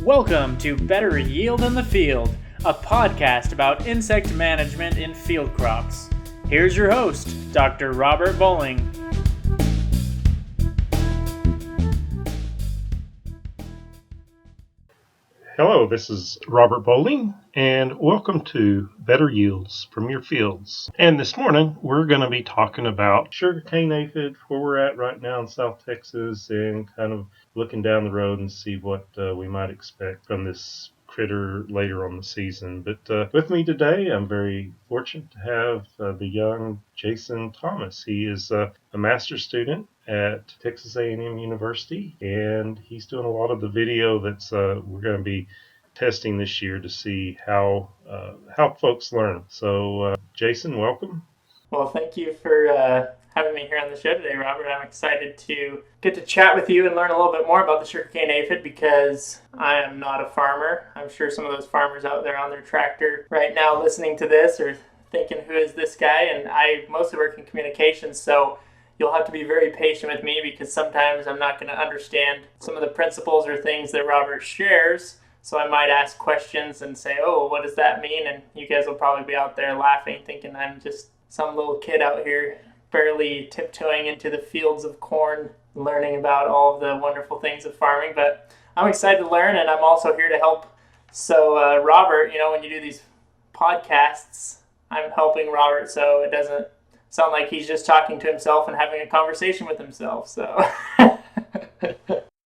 Welcome to Better Yield in the Field, a podcast about insect management in field crops. Here's your host, Dr. Robert Bowling. Hello, this is Robert Bowling, and welcome to Better Yields from Your Fields. And this morning, we're going to be talking about sugarcane aphid, where we're at right now in South Texas, and kind of looking down the road and see what we might expect from this critter later on the season. But with me today, I'm very fortunate to have the young Jason Thomas. He is a master's student at Texas A&M University, and he's doing a lot of the video that's we're going to be testing this year to see how folks learn. So, Jason, welcome. Well, thank you for having me here on the show today, Robert. I'm excited to get to chat with you and learn a little bit more about the sugarcane aphid because I am not a farmer. I'm sure some of those farmers out there on their tractor right now listening to this are thinking, who is this guy? And I mostly work in communications, so you'll have to be very patient with me because sometimes I'm not going to understand some of the principles or things that Robert shares. So I might ask questions and say, oh, what does that mean? And you guys will probably be out there laughing, thinking I'm just some little kid out here barely tiptoeing into the fields of corn, learning about all of the wonderful things of farming. But I'm excited to learn, and I'm also here to help. So Robert, when you do these podcasts, I'm helping Robert so it doesn't sound like he's just talking to himself and having a conversation with himself. So,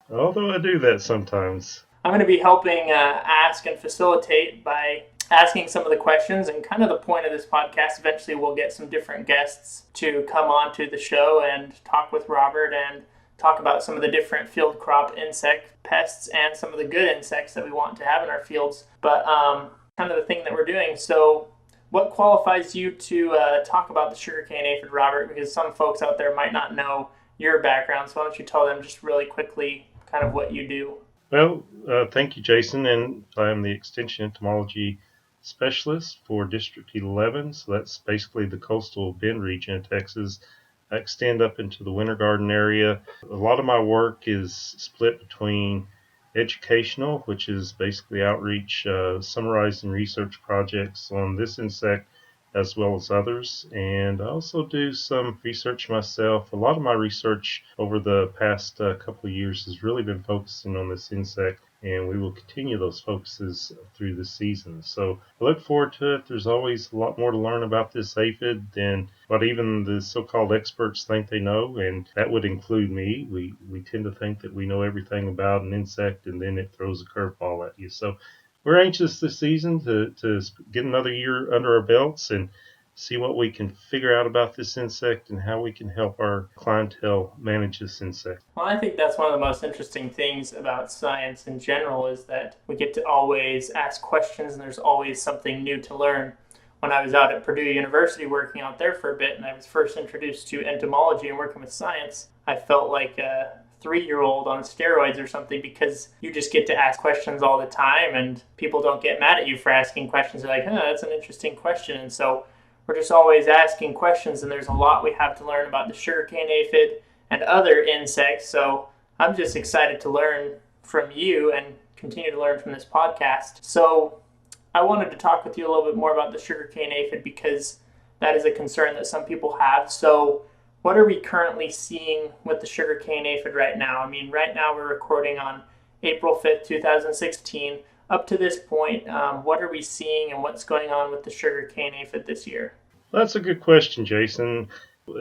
Although I do that sometimes. I'm going to be helping ask and facilitate by asking some of the questions, and kind of the point of this podcast, eventually we'll get some different guests to come on to the show and talk with Robert and talk about some of the different field crop insect pests and some of the good insects that we want to have in our fields. But kind of the thing that we're doing. So what qualifies you to talk about the sugarcane aphid, Robert? Because some folks out there might not know your background, so why don't you tell them just really quickly kind of what you do? Well, thank you, Jason, and I am the Extension Entomology Specialist for District 11, so that's basically the coastal Bend region of Texas. I extend up into the Winter Garden area. A lot of my work is split between educational, which is basically outreach, summarizing research projects on this insect as well as others, and I also do some research myself. A lot of my research over the past couple of years has really been focusing on this insect, and we will continue those focuses through the season. So I look forward to it. There's always a lot more to learn about this aphid than what even the so-called experts think they know, and that would include me. We tend to think that we know everything about an insect, and then it throws a curveball at you. So we're anxious this season to get another year under our belts and see what we can figure out about this insect and how we can help our clientele manage this insect. Well, I think that's one of the most interesting things about science in general is that we get to always ask questions and there's always something new to learn. When I was out at Purdue University working out there for a bit and I was first introduced to entomology and working with science, I felt like a 3-year-old on steroids or something because you just get to ask questions all the time and people don't get mad at you for asking questions. They're like, that's an interesting question. And so we're just always asking questions, and there's a lot we have to learn about the sugarcane aphid and other insects. So I'm just excited to learn from you and continue to learn from this podcast. So I wanted to talk with you a little bit more about the sugarcane aphid because that is a concern that some people have. So what are we currently seeing with the sugarcane aphid right now? I mean, right now we're recording on April 5th, 2016. Up to this point, what are we seeing and what's going on with the sugarcane aphid this year? That's a good question, Jason.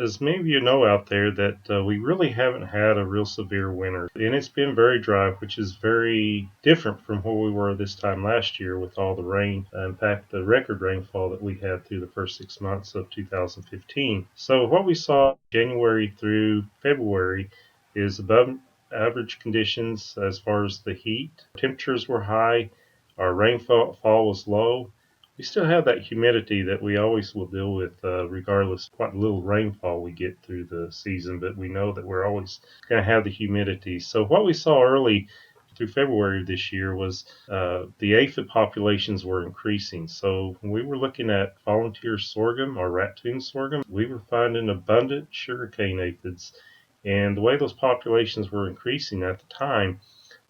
As many of you know out there that we really haven't had a real severe winter, and it's been very dry, which is very different from where we were this time last year with all the rain. In fact, the record rainfall that we had through the first 6 months of 2015. So what we saw January through February is above average conditions as far as the heat. Temperatures were high, our rainfall was low. We still have that humidity that we always will deal with regardless of what little rainfall we get through the season, but we know that we're always going to have the humidity. So what we saw early through February of this year was the aphid populations were increasing. So when we were looking at volunteer sorghum or ratoon sorghum, we were finding abundant sugarcane aphids And the way those populations were increasing at the time,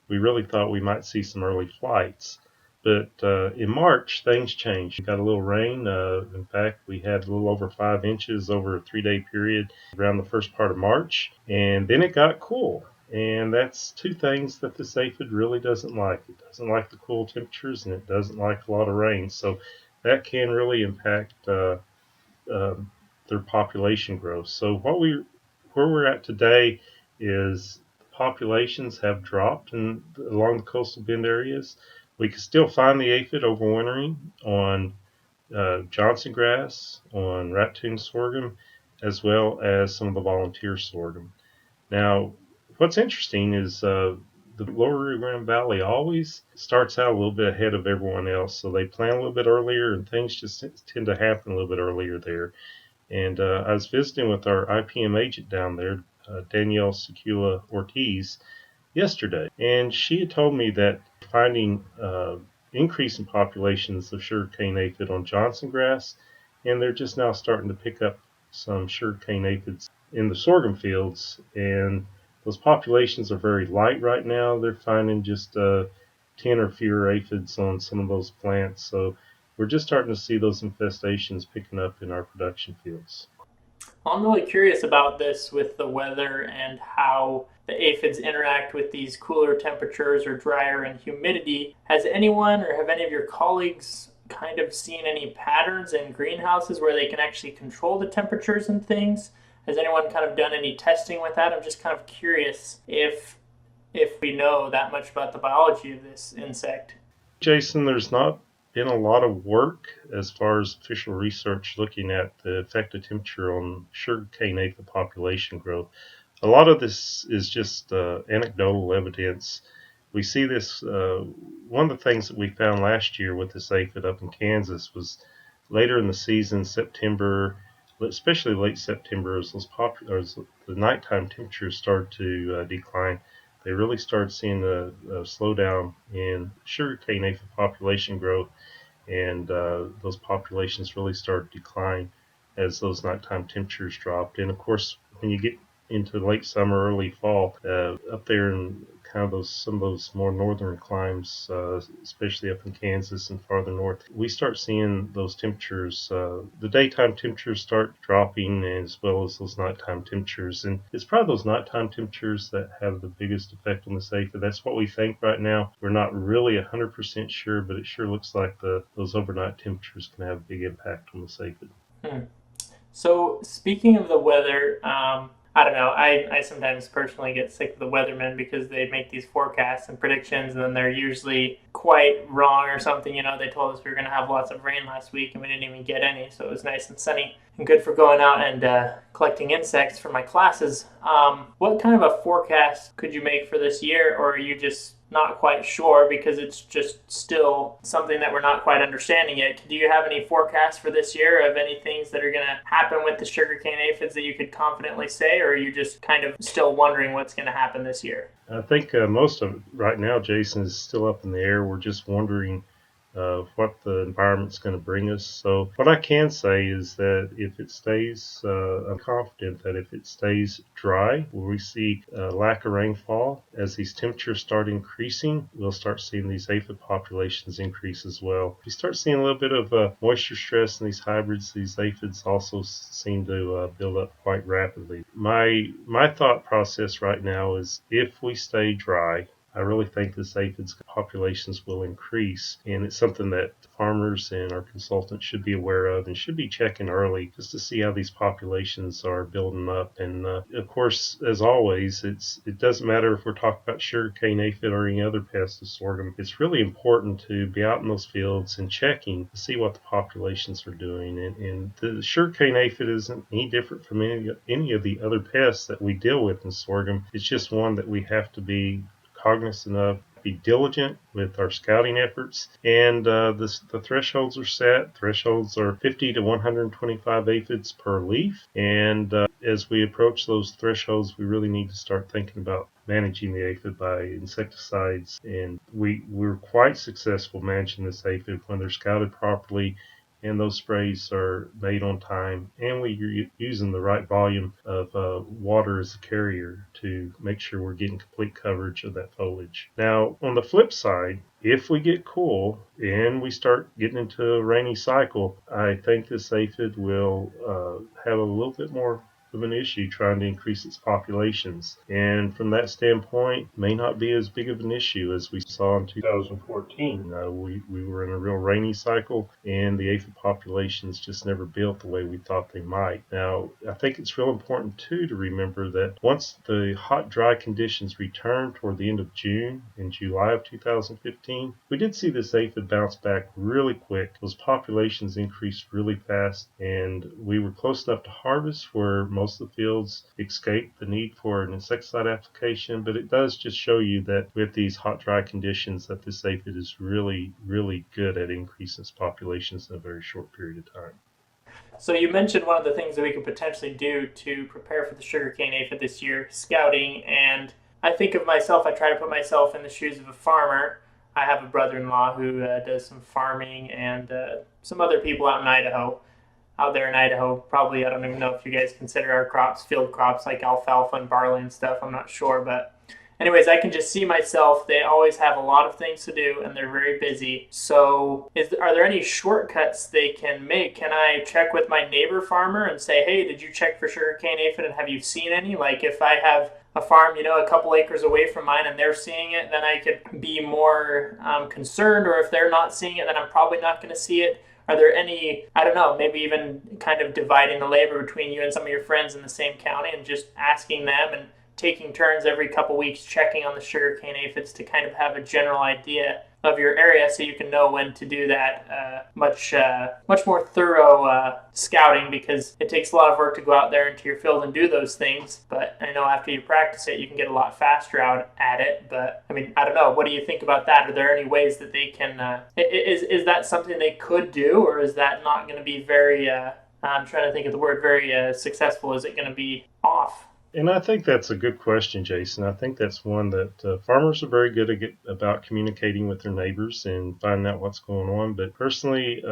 we really thought we might see some early flights. But in March, things changed. We got a little rain. In fact, we had a little over 5 inches over a 3-day period around the first part of March. And then it got cool. And that's two things that this aphid really doesn't like. It doesn't like the cool temperatures, and it doesn't like a lot of rain. So that can really impact uh, their population growth. So where we're at today is populations have dropped along the coastal bend areas. We can still find the aphid overwintering on Johnson grass, on ratoon sorghum, as well as some of the volunteer sorghum. Now, what's interesting is the lower Rio Grande Valley always starts out a little bit ahead of everyone else. So they plant a little bit earlier, and things just tend to happen a little bit earlier there. And I was visiting with our IPM agent down there, Danielle Secula Ortiz, yesterday, and she had told me that finding increase in populations of sugarcane aphid on Johnson grass, and they're just now starting to pick up some sugarcane aphids in the sorghum fields, and those populations are very light right now. They're finding just 10 or fewer aphids on some of those plants, so we're just starting to see those infestations picking up in our production fields. Well, I'm really curious about this with the weather and how the aphids interact with these cooler temperatures or drier and humidity. Has anyone or have any of your colleagues kind of seen any patterns in greenhouses where they can actually control the temperatures and things? Has anyone kind of done any testing with that? I'm just kind of curious if we know that much about the biology of this insect. Jason, there's not been a lot of work as far as official research looking at the effect of temperature on sugarcane aphid population growth. A lot of this is just anecdotal evidence. We see this. One of the things that we found last year with this aphid up in Kansas was later in the season, September, especially late September, as as the nighttime temperatures started to decline. They really started seeing a slowdown in sugarcane aphid population growth, and those populations really started to decline as those nighttime temperatures dropped. And of course, when you get into late summer, early fall, up there in kind of some of those more northern climes, especially up in Kansas and farther north, we start seeing those temperatures. The daytime temperatures start dropping, as well as those nighttime temperatures. And it's probably those nighttime temperatures that have the biggest effect on the aphid. That's what we think right now. We're not really 100% sure, but it sure looks like those overnight temperatures can have a big impact on the aphid. Hmm. So, speaking of the weather, I don't know. I sometimes personally get sick of the weathermen because they make these forecasts and predictions, and then they're usually quite wrong or something. You know, they told us we were going to have lots of rain last week, and we didn't even get any. So it was nice and sunny and good for going out and collecting insects for my classes. What kind of a forecast could you make for this year, or are you just not quite sure because it's just still something that we're not quite understanding yet? Do you have any forecasts for this year of any things that are going to happen with the sugarcane aphids that you could confidently say, or are you just kind of still wondering what's going to happen this year? I think most of it right now, Jason, is still up in the air. We're just wondering what the environment's going to bring us. So what I can say is that if it stays, I'm confident that if it stays dry, where we see lack of rainfall, as these temperatures start increasing, we'll start seeing these aphid populations increase as well. If you start seeing a little bit of moisture stress in these hybrids, these aphids also seem to build up quite rapidly. My thought process right now is if we stay dry, I really think this aphids populations will increase, and it's something that farmers and our consultants should be aware of and should be checking early just to see how these populations are building up. And of course, as always, it doesn't matter if we're talking about sugarcane aphid or any other pest of sorghum. It's really important to be out in those fields and checking to see what the populations are doing. And the sugarcane aphid isn't any different from any of the other pests that we deal with in sorghum. It's just one that we have to be cognizant of, be diligent with our scouting efforts, and the thresholds are set. Thresholds are 50 to 125 aphids per leaf, and as we approach those thresholds, we really need to start thinking about managing the aphid by insecticides, and we're quite successful managing this aphid when they're scouted properly and those sprays are made on time, and we're using the right volume of water as a carrier to make sure we're getting complete coverage of that foliage. Now, on the flip side, if we get cool and we start getting into a rainy cycle, I think this aphid will have a little bit more of an issue trying to increase its populations. And from that standpoint, may not be as big of an issue as we saw in 2014. We were in a real rainy cycle, and the aphid populations just never built the way we thought they might. Now, I think it's real important, too, to remember that once the hot, dry conditions returned toward the end of June and July of 2015, we did see this aphid bounce back really quick. Those populations increased really fast, and we were close enough to harvest where most of the fields escaped the need for an insecticide application, but it does just show you that with these hot, dry conditions that this aphid is really, really good at increasing its populations in a very short period of time. So you mentioned one of the things that we could potentially do to prepare for the sugarcane aphid this year, scouting. And I think of myself, I try to put myself in the shoes of a farmer. I have a brother-in-law who does some farming, and some other people out in Idaho. Out there in Idaho, probably, I don't even know if you guys consider our crops field crops like alfalfa and barley and stuff. I'm not sure, but anyways, I can just see myself. They always have a lot of things to do, and they're very busy. So, are there any shortcuts they can make? Can I check with my neighbor farmer and say, "Hey, did you check for sugarcane aphid, and have you seen any?" Like, if I have a farm, a couple acres away from mine, and they're seeing it, then I could be more concerned. Or if they're not seeing it, then I'm probably not going to see it. Are there any, I don't know, maybe even kind of dividing the labor between you and some of your friends in the same county and just asking them and taking turns every couple weeks checking on the sugarcane aphids to kind of have a general idea of your area, so you can know when to do that much more thorough scouting, because it takes a lot of work to go out there into your field and do those things. But I know after you practice it, you can get a lot faster out at it. But I mean, I don't know. What do you think about that? Are there any ways that they can? Is that something they could do, or is that not going to be very? I'm trying to think of the word. Very successful. Is it going to be off? And I think that's a good question, Jason. I think that's one that farmers are very good about communicating with their neighbors and finding out what's going on. But personally,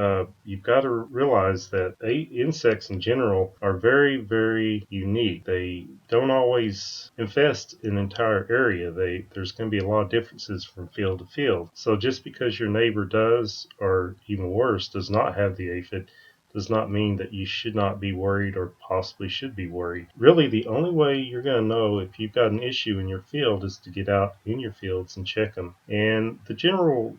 you've got to realize that insects in general are very, very unique. They don't always infest an entire area. There's going to be a lot of differences from field to field. So just because your neighbor does, or even worse, does not have the aphid, does not mean that you should not be worried or possibly should be worried. Really, the only way you're going to know if you've got an issue in your field is to get out in your fields and check them. And the general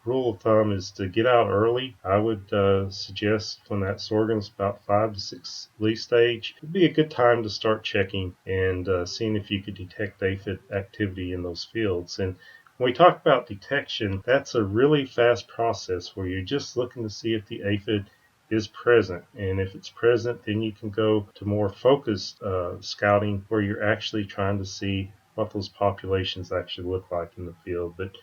rule of thumb is to get out early. I would suggest when that sorghum's about 5 to 6 leaf stage, it'd be a good time to start checking and seeing if you could detect aphid activity in those fields. And when we talk about detection, that's a really fast process where you're just looking to see if the aphid is present. And if it's present, then you can go to more focused scouting where you're actually trying to see what those populations actually look like in the field. But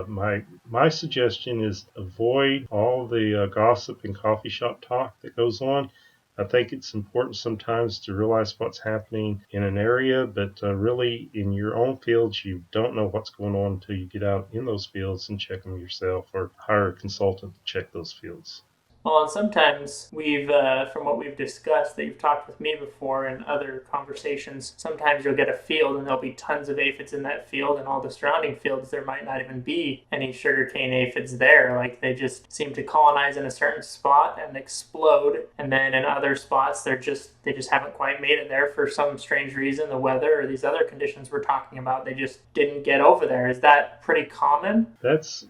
my suggestion is avoid all the gossip and coffee shop talk that goes on. I think it's important sometimes to realize what's happening in an area, but really in your own fields, you don't know what's going on until you get out in those fields and check them yourself, or hire a consultant to check those fields. Well, and sometimes from what we've discussed, that you've talked with me before in other conversations, sometimes you'll get a field and there'll be tons of aphids in that field, and all the surrounding fields, there might not even be any sugarcane aphids there. Like, they just seem to colonize in a certain spot and explode, and then in other spots, they just haven't quite made it there for some strange reason, the weather or these other conditions we're talking about. They just didn't get over there. Is that pretty common?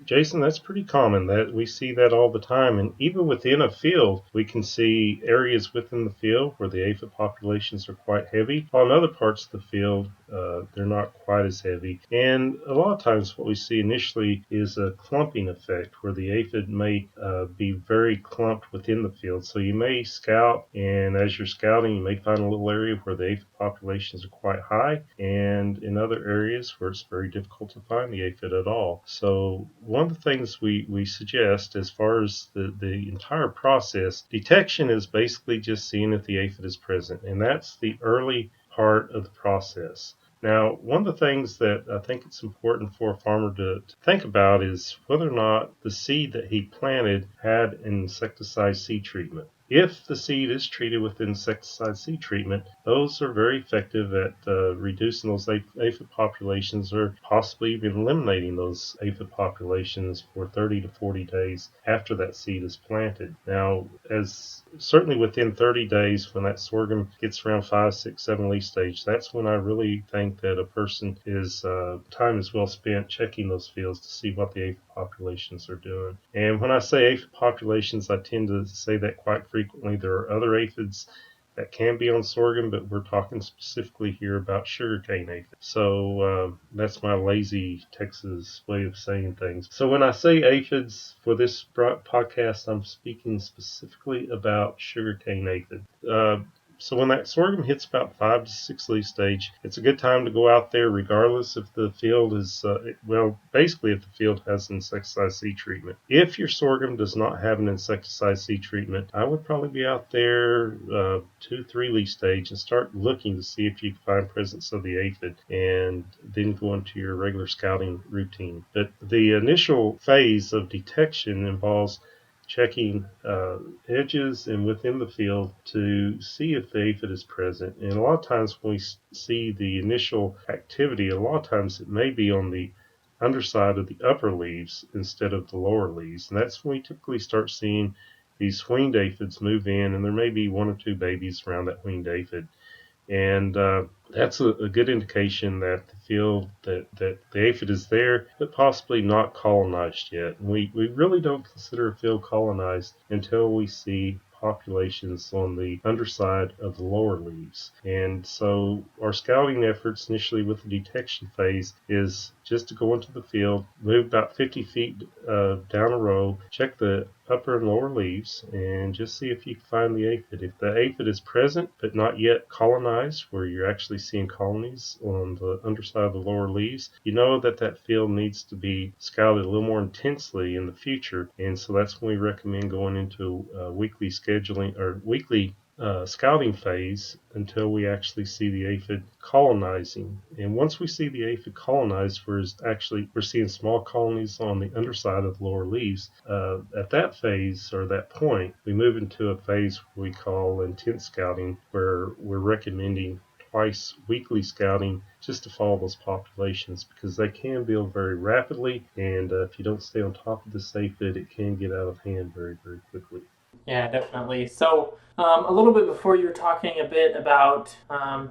Jason, that's pretty common. That we see that all the time, and even within a field, we can see areas within the field where the aphid populations are quite heavy, while in other parts of the field, they're not quite as heavy. And a lot of times what we see initially is a clumping effect where the aphid may be very clumped within the field. So you may scout, and as you're scouting, you may find a little area where the aphid populations are quite high, and in other areas where it's very difficult to find the aphid at all. So one of the things we suggest as far as the entire process, detection is basically just seeing if the aphid is present, and that's the early part of the process. Now, one of the things that I think it's important for a farmer to think about is whether or not the seed that he planted had an insecticide seed treatment. If the seed is treated with insecticide seed treatment, those are very effective at reducing those aphid populations or possibly even eliminating those aphid populations for 30 to 40 days after that seed is planted. Now, as certainly within 30 days, when that sorghum gets around 5, 6, 7 leaf stage, that's when I really think that a person is time is well spent checking those fields to see what the aphid populations are doing. And when I say aphid populations, I tend to say that quite frequently. There are other aphids that can be on sorghum, but we're talking specifically here about sugarcane aphid. So that's my lazy Texas way of saying things. So when I say aphids for this podcast, I'm speaking specifically about sugarcane aphid. So when that sorghum hits about 5 to 6 leaf stage, it's a good time to go out there regardless if the field is, basically if the field has insecticide seed treatment. If your sorghum does not have an insecticide seed treatment, I would probably be out there 2, 3 leaf stage and start looking to see if you can find presence of the aphid and then go into your regular scouting routine. But the initial phase of detection involves checking edges and within the field to see if the aphid is present. And a lot of times when we see the initial activity, a lot of times it may be on the underside of the upper leaves instead of the lower leaves. And that's when we typically start seeing these winged aphids move in, and there may be 1 or 2 babies around that winged aphid. And that's a good indication that the field, that the aphid is there, but possibly not colonized yet. And we really don't consider a field colonized until we see populations on the underside of the lower leaves. And so our scouting efforts initially with the detection phase is just to go into the field, move about 50 feet down a row, check the upper and lower leaves, and just see if you can find the aphid. If the aphid is present but not yet colonized, where you're actually seeing colonies on the underside of the lower leaves, you know that that field needs to be scouted a little more intensely in the future. And so that's when we recommend going into weekly scheduling or weekly scouting phase until we actually see the aphid colonizing. And once we see the aphid colonized, we're seeing small colonies on the underside of the lower leaves. At that phase or that point, we move into a phase we call intense scouting, where we're recommending twice weekly scouting just to follow those populations, because they can build very rapidly, and if you don't stay on top of this aphid, it can get out of hand very, very quickly. Yeah, definitely. So, a little bit before, you were talking a bit about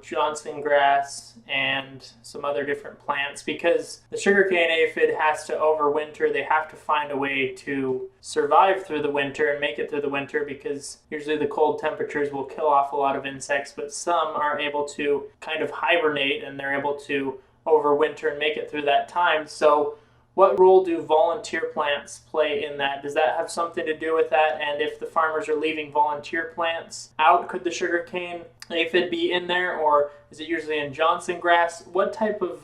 Johnson grass and some other different plants, because the sugarcane aphid has to overwinter. They have to find a way to survive through the winter and make it through the winter, because usually the cold temperatures will kill off a lot of insects, but some are able to kind of hibernate and they're able to overwinter and make it through that time. So, what role do volunteer plants play in that? Does that have something to do with that? And if the farmers are leaving volunteer plants out, could the sugarcane aphid be in there, or is it usually in Johnson grass? What type of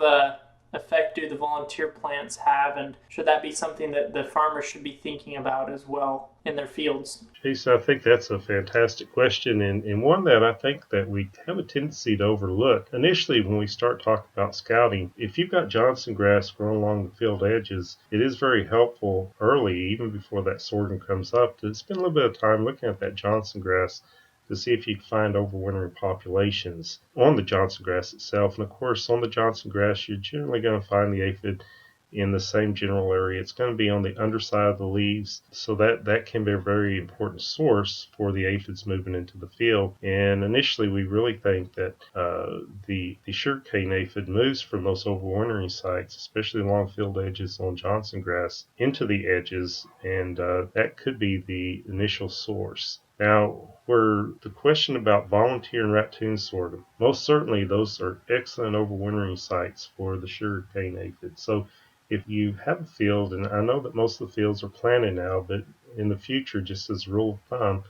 effect do the volunteer plants have, and should that be something that the farmers should be thinking about as well in their fields? Jason, I think that's a fantastic question, and one that I think that we have a tendency to overlook. Initially, when we start talking about scouting, if you've got Johnson grass growing along the field edges, it is very helpful early, even before that sorghum comes up, to spend a little bit of time looking at that Johnson grass to see if you can find overwintering populations on the Johnson grass itself. And of course, on the Johnson grass, you're generally going to find the aphid in the same general area. It's going to be on the underside of the leaves, so that can be a very important source for the aphids moving into the field. And initially, we really think that the sugarcane aphid moves from those overwintering sites, especially along field edges on Johnson grass, into the edges, and that could be the initial source. Now, for the question about volunteer and raccoon sorghum, most certainly those are excellent overwintering sites for the sugarcane aphid. So if you have a field, and I know that most of the fields are planted now, but in the future, just as a rule of thumb,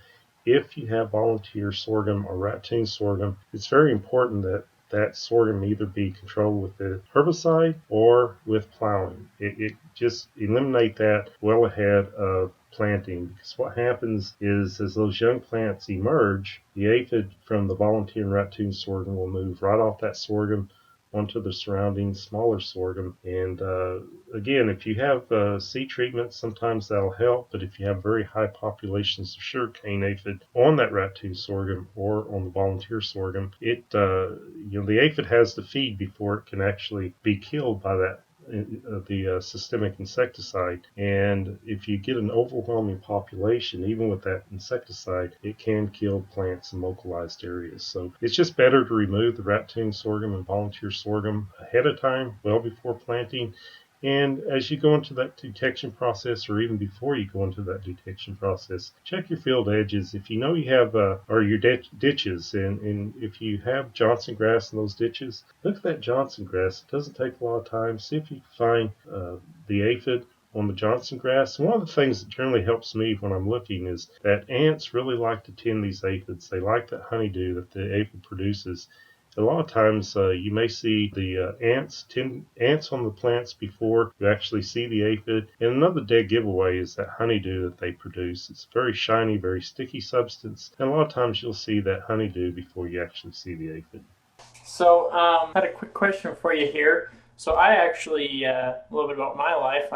if you have volunteer sorghum or raccoon sorghum, it's very important that that sorghum either be controlled with the herbicide or with plowing. It just eliminate that well ahead of planting, because what happens is as those young plants emerge, the aphid from the volunteer and raccoon sorghum will move right off that sorghum onto the surrounding smaller sorghum. And again, if you have seed treatment, sometimes that'll help. But if you have very high populations of sugarcane aphid on that raccoon sorghum or on the volunteer sorghum, the aphid has to feed before it can actually be killed by the systemic insecticide. And if you get an overwhelming population, even with that insecticide, it can kill plants in localized areas. So it's just better to remove the raccoon sorghum and volunteer sorghum ahead of time, well before planting. And as you go into that detection process, or even before you go into that detection process, check your field edges. If you know you have, or your ditches, and if you have Johnson grass in those ditches, look at that Johnson grass. It doesn't take a lot of time. See if you can find the aphid on the Johnson grass. And one of the things that generally helps me when I'm looking is that ants really like to tend these aphids. They like that honeydew that the aphid produces. A lot of times you may see the ants on the plants before you actually see the aphid. And another dead giveaway is that honeydew that they produce. It's a very shiny, very sticky substance. And a lot of times you'll see that honeydew before you actually see the aphid. So, I had a quick question for you here. So, I actually, a little bit about my life.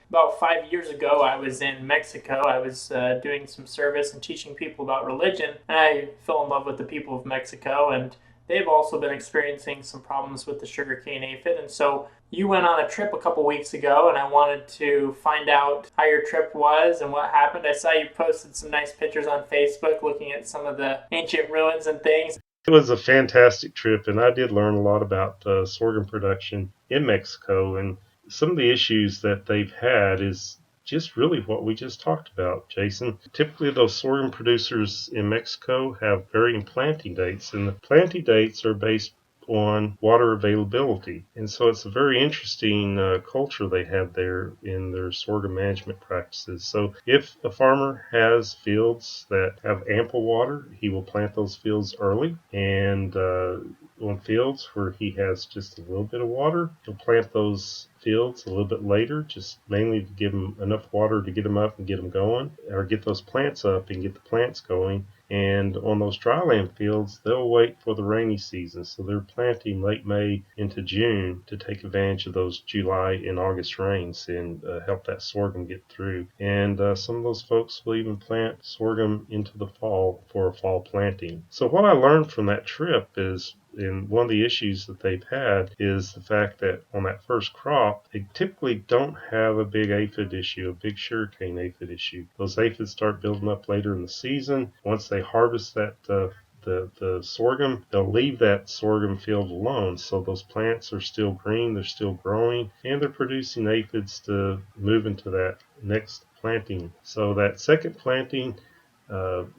About 5 years ago, I was in Mexico. I was doing some service and teaching people about religion. And I fell in love with the people of Mexico, and they've also been experiencing some problems with the sugarcane aphid. And so, you went on a trip a couple weeks ago, and I wanted to find out how your trip was and what happened. I saw you posted some nice pictures on Facebook looking at some of the ancient ruins and things. It was a fantastic trip, and I did learn a lot about sorghum production in Mexico. And some of the issues that they've had is just really what we just talked about, Jason. Typically, those sorghum producers in Mexico have varying planting dates, and the planting dates are based on water availability. And so it's a very interesting culture they have there in their sorghum management practices. So if a farmer has fields that have ample water, he will plant those fields early. And on fields where he has just a little bit of water, he'll plant those fields a little bit later, just mainly to give them enough water to get them up and get them going, or get those plants up and get the plants going. And on those dryland fields, they'll wait for the rainy season. So they're planting late May into June to take advantage of those July and August rains and help that sorghum get through. And some of those folks will even plant sorghum into the fall for a fall planting. So what I learned from that trip is, and one of the issues that they've had is the fact that on that first crop, they typically don't have a big aphid issue, a big sugarcane aphid issue. Those aphids start building up later in the season. Once they harvest that the sorghum, they'll leave that sorghum field alone. So those plants are still green, they're still growing, and they're producing aphids to move into that next planting. So that second planting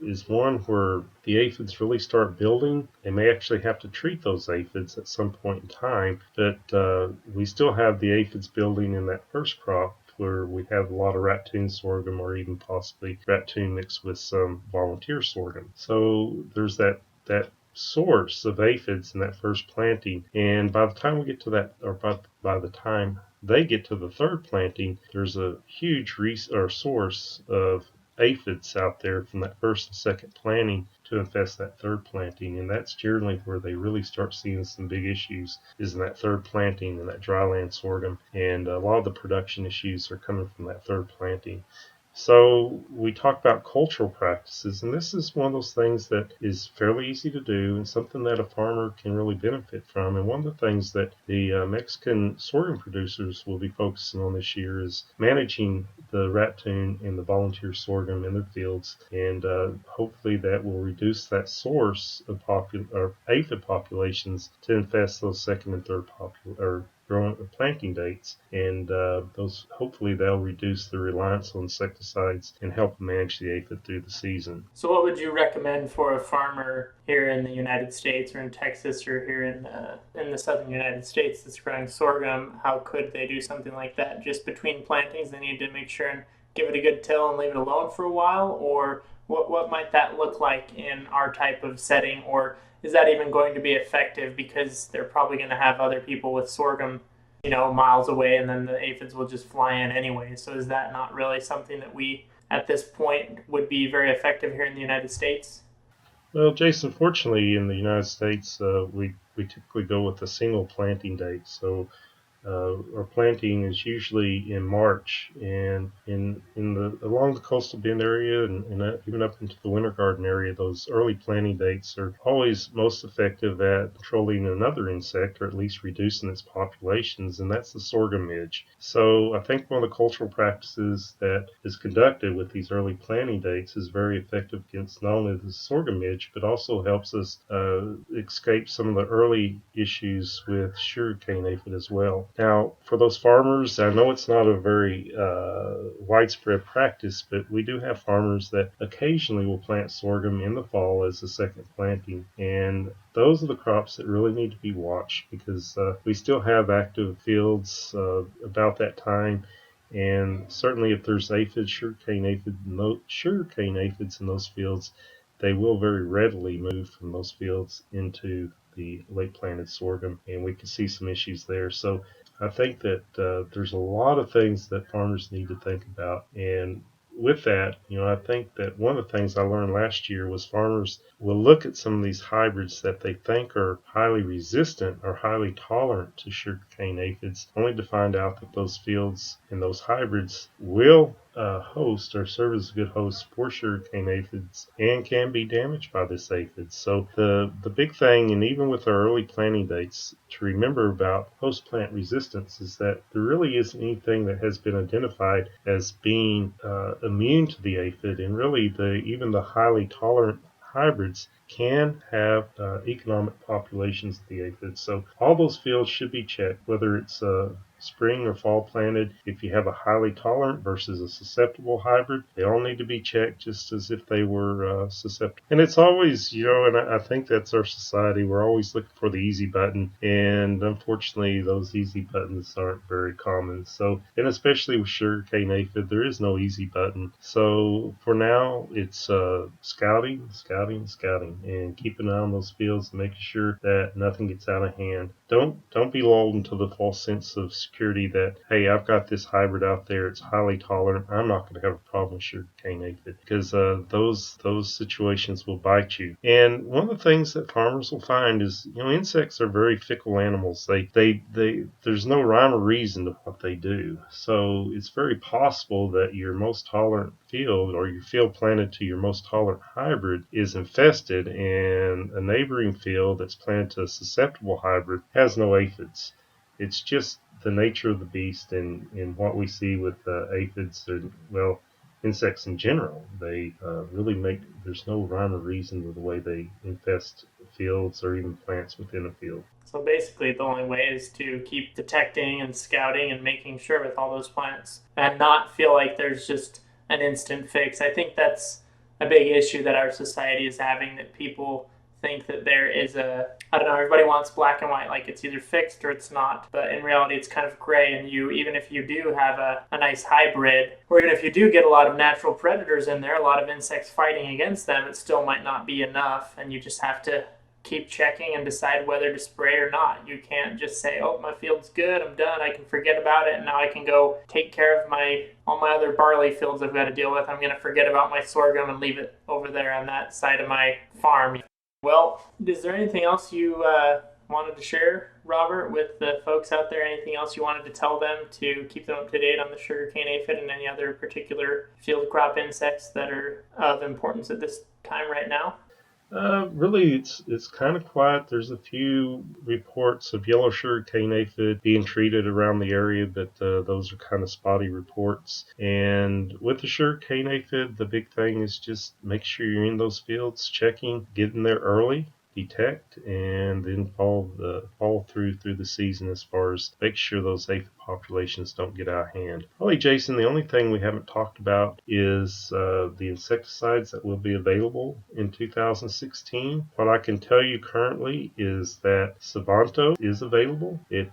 is one where the aphids really start building. They may actually have to treat those aphids at some point in time, but we still have the aphids building in that first crop where we have a lot of raccoon sorghum or even possibly raccoon mixed with some volunteer sorghum. So there's that source of aphids in that first planting, and by the time we get to that, or by the time they get to the third planting, there's a huge source of aphids out there from that first and second planting to infest that third planting. And that's generally where they really start seeing some big issues, is in that third planting and that dryland sorghum. And a lot of the production issues are coming from that third planting. So we talk about cultural practices, and this is one of those things that is fairly easy to do and something that a farmer can really benefit from. And one of the things that the Mexican sorghum producers will be focusing on this year is managing the raccoon and the volunteer sorghum in their fields, and hopefully that will reduce that source of aphid populations to infest those second and third planting dates, and those hopefully they'll reduce the reliance on insecticides and help manage the aphid through the season. So, what would you recommend for a farmer here in the United States, or in Texas, or here in the southern United States that's growing sorghum? How could they do something like that? Just between plantings, they need to make sure and give it a good till and leave it alone for a while, or what might that look like in our type of setting, or is that even going to be effective because they're probably going to have other people with sorghum, miles away, and then the aphids will just fly in anyway? So is that not really something that we, at this point, would be very effective here in the United States? Well, Jason, fortunately in the United States, we we typically go with a single planting date. So our planting is usually in March, and in the along the coastal bend area and even up into the winter garden area, those early planting dates are always most effective at controlling another insect, or at least reducing its populations, and that's the sorghum midge. So I think one of the cultural practices that is conducted with these early planting dates is very effective against not only the sorghum midge, but also helps us escape some of the early issues with sugarcane aphid as well. Now, for those farmers, I know it's not a very widespread practice, but we do have farmers that occasionally will plant sorghum in the fall as a second planting. And those are the crops that really need to be watched, because we still have active fields about that time. And certainly if there's sugarcane aphids in those fields, they will very readily move from those fields into the late planted sorghum, and we can see some issues there. So I think that there's a lot of things that farmers need to think about. And with that, I think that one of the things I learned last year was farmers will look at some of these hybrids that they think are highly resistant or highly tolerant to sugarcane aphids, only to find out that those fields and those hybrids will host or serve as a good host for sugarcane aphids and can be damaged by this aphid. So the big thing, and even with our early planting dates, to remember about post-plant resistance is that there really isn't anything that has been identified as being immune to the aphid, and really even the highly tolerant hybrids can have economic populations of the aphid. So all those fields should be checked, whether it's spring or fall planted. If you have a highly tolerant versus a susceptible hybrid, they all need to be checked just as if they were susceptible. And it's always, and I think that's our society. We're always looking for the easy button, and unfortunately, those easy buttons aren't very common. So, and especially with sugarcane aphid, there is no easy button. So for now, it's scouting, and keeping an eye on those fields and making sure that nothing gets out of hand. Don't be lulled into the false sense of security that, hey, I've got this hybrid out there, it's highly tolerant, I'm not going to have a problem with sugarcane aphid, because those situations will bite you. And one of the things that farmers will find is, insects are very fickle animals. They there's no rhyme or reason to what they do. So it's very possible that your most tolerant field, or your field planted to your most tolerant hybrid, is infested, and a neighboring field that's planted to a susceptible hybrid has no aphids. It's just the nature of the beast, and what we see with aphids, or, insects in general. They really there's no rhyme or reason to the way they infest fields or even plants within a field. So basically, the only way is to keep detecting and scouting and making sure with all those plants, and not feel like there's just an instant fix. I think that's a big issue that our society is having, that people think that there is I don't know, everybody wants black and white, like it's either fixed or it's not. But in reality, it's kind of gray, and even if you do have a nice hybrid, or even if you do get a lot of natural predators in there, a lot of insects fighting against them, it still might not be enough, and you just have to keep checking and decide whether to spray or not. You can't just say, oh, my field's good, I'm done, I can forget about it, and now I can go take care of all my other barley fields I've got to deal with. I'm going to forget about my sorghum and leave it over there on that side of my farm. Well, is there anything else you wanted to share, Robert, with the folks out there? Anything else you wanted to tell them to keep them up to date on the sugarcane aphid and any other particular field crop insects that are of importance at this time right now? Really, it's kind of quiet. There's a few reports of yellow sugarcane aphid being treated around the area, but those are kind of spotty reports. And with the sugarcane aphid, the big thing is just make sure you're in those fields, checking, getting there early, detect, and then follow through the season as far as make sure those aphid populations don't get out of hand. Probably, Jason, the only thing we haven't talked about is the insecticides that will be available in 2016. What I can tell you currently is that Savanto is available. It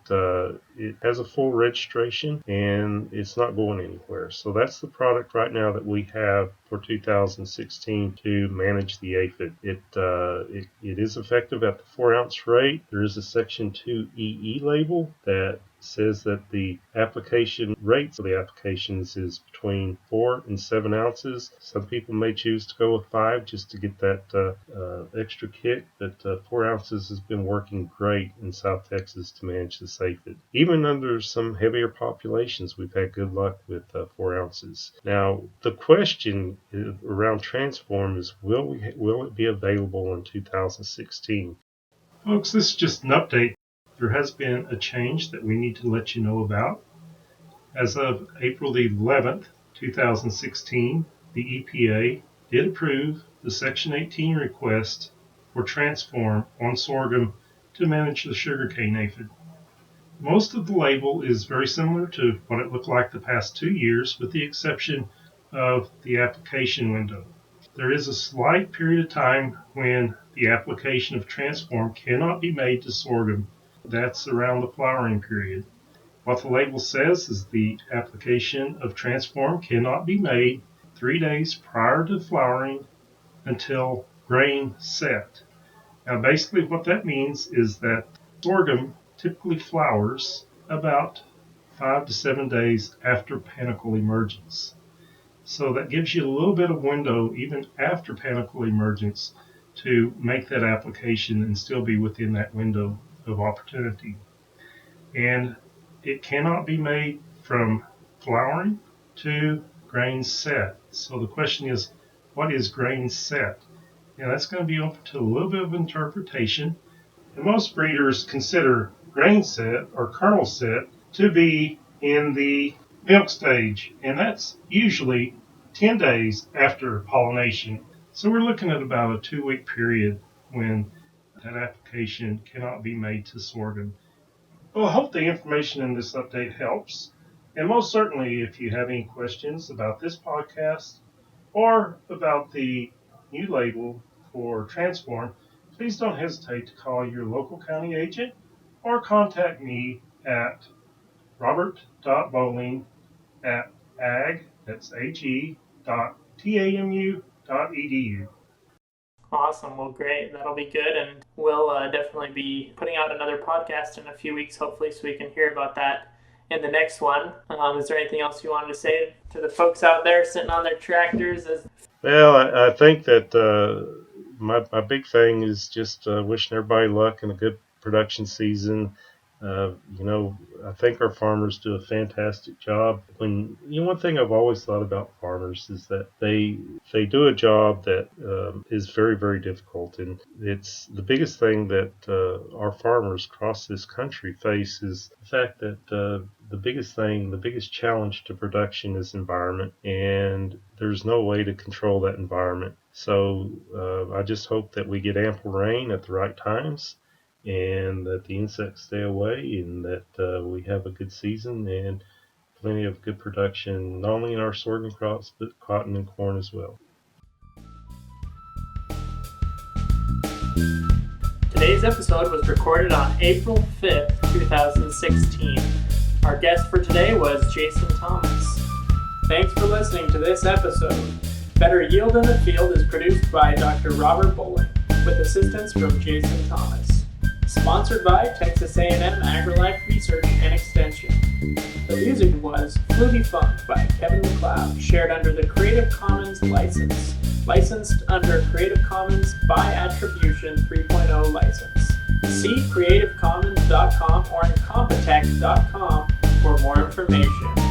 has a full registration, and it's not going anywhere. So that's the product right now that we have for 2016 to manage the aphid. It is effective at the 4-ounce rate. There is a Section 2 EE label that says that the application rates of the applications is between 4 and 7 ounces. Some people may choose to go with 5 just to get that extra kick, but 4 ounces has been working great in South Texas to manage this aphid. Even under some heavier populations, we've had good luck with 4 ounces. Now, the question around Transform is, will it be available in 2016? Folks, this is just an update. There has been a change that we need to let you know about. As of April the 11th, 2016, the EPA did approve the Section 18 request for Transform on sorghum to manage the sugarcane aphid. Most of the label is very similar to what it looked like the past 2 years, with the exception of the application window. There is a slight period of time when the application of Transform cannot be made to sorghum. That's around the flowering period. What the label says is the application of Transform cannot be made 3 days prior to flowering until grain set. Now basically what that means is that sorghum typically flowers about 5 to 7 days after panicle emergence. So that gives you a little bit of window even after panicle emergence to make that application and still be within that window of opportunity. And it cannot be made from flowering to grain set. So the question is, what is grain set? And that's going to be open to a little bit of interpretation. And most breeders consider grain set or kernel set to be in the milk stage, and that's usually 10 days after pollination. So we're looking at about a 2-week period when that application cannot be made to sorghum. Well, I hope the information in this update helps. And most certainly, if you have any questions about this podcast or about the new label for Transform, please don't hesitate to call your local county agent or contact me at robert.bowling@ag.tamu.edu. Awesome. Well, great. That'll be good. And we'll definitely be putting out another podcast in a few weeks, hopefully, so we can hear about that in the next one. Is there anything else you wanted to say to the folks out there sitting on their tractors? Well, I think that my big thing is just wishing everybody luck and a good production season. I think our farmers do a fantastic job. One thing I've always thought about farmers is that they do a job that is very, very difficult, and it's the biggest thing that our farmers across this country face is the fact that the biggest challenge to production is environment, and there's no way to control that environment. So I just hope that we get ample rain at the right times, and that the insects stay away, and that we have a good season and plenty of good production, not only in our sorghum crops, but cotton and corn as well. Today's episode was recorded on April 5th, 2016. Our guest for today was Jason Thomas. Thanks for listening to this episode. Better Yield in the Field is produced by Dr. Robert Bowling, with assistance from Jason Thomas. Sponsored by Texas A&M AgriLife Research and Extension. The music was Flutey Funk by Kevin MacLeod, shared under the Creative Commons license. Licensed under Creative Commons by Attribution 3.0 license. See creativecommons.com or incompetech.com for more information.